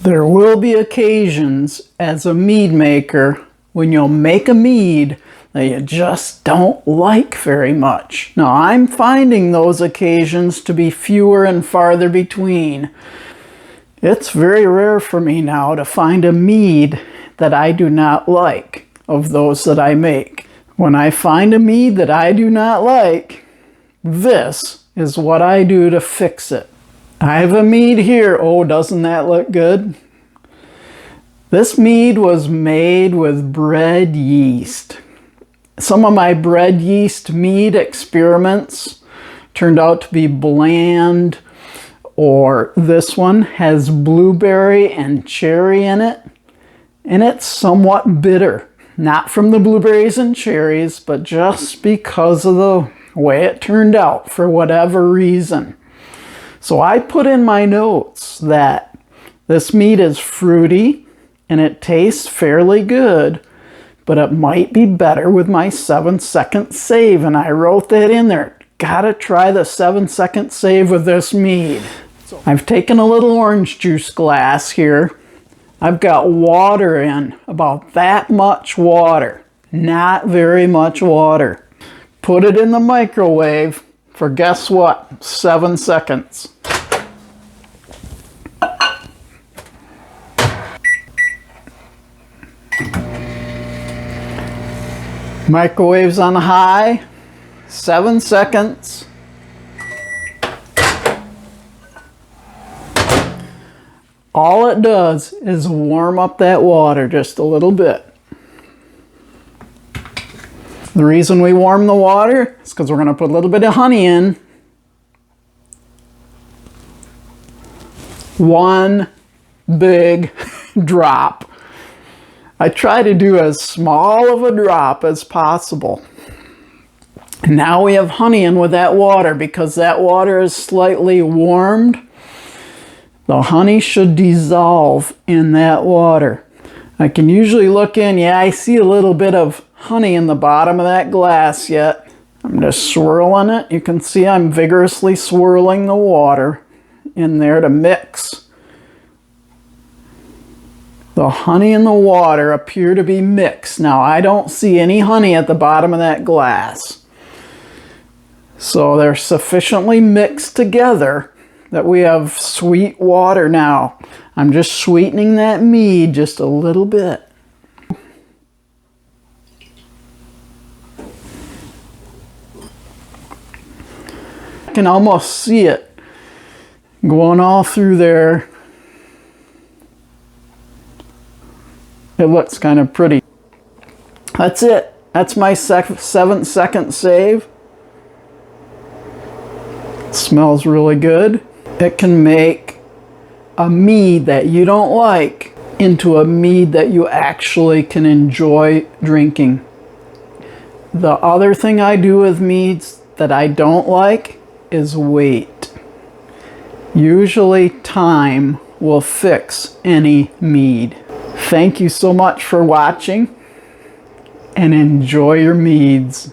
There will be occasions as a mead maker when you'll make a mead that you just don't like very much. Now, I'm finding those occasions to be fewer and farther between. It's very rare for me now to find a mead that I do not like of those that I make. When I find a mead that I do not like, this is what I do to fix it. I have a mead here. Oh, doesn't that look good? This mead was made with bread yeast. Some of my bread yeast mead experiments turned out to be bland, or this one has blueberry and cherry in it, and it's somewhat bitter. Not from the blueberries and cherries, but just because of the way it turned out for whatever reason. So I put in my notes that this mead is fruity and it tastes fairly good, but it might be better with my 7-second save, and I wrote that in there. Gotta try the 7-second save with this mead. I've taken a little orange juice glass here. I've got water in, about that much water, not very much water. Put it in the microwave for guess what? 7 seconds. Microwave's on high, 7 seconds. All it does is warm up that water just a little bit. The reason we warm the water is because we're going to put a little bit of honey in. 1 big drop. I try to do as small of a drop as possible. Now we have honey in with that water. Because that water is slightly warmed, the honey should dissolve in that water. I can usually look in. Yeah, I see a little bit of honey in the bottom of that glass yet. I'm just swirling it. You can see I'm vigorously swirling the water in there to mix. The honey and the water appear to be mixed. Now, I don't see any honey at the bottom of that glass. So they're sufficiently mixed together that we have sweet water now. I'm just sweetening that mead just a little bit. I can almost see it going all through there. It looks kind of pretty. That's it. That's my 7-second save. It smells really good. It can make a mead that you don't like into a mead that you actually can enjoy drinking. The other thing I do with meads that I don't like is wait. Usually time will fix any mead. Thank you so much for watching, and enjoy your meads.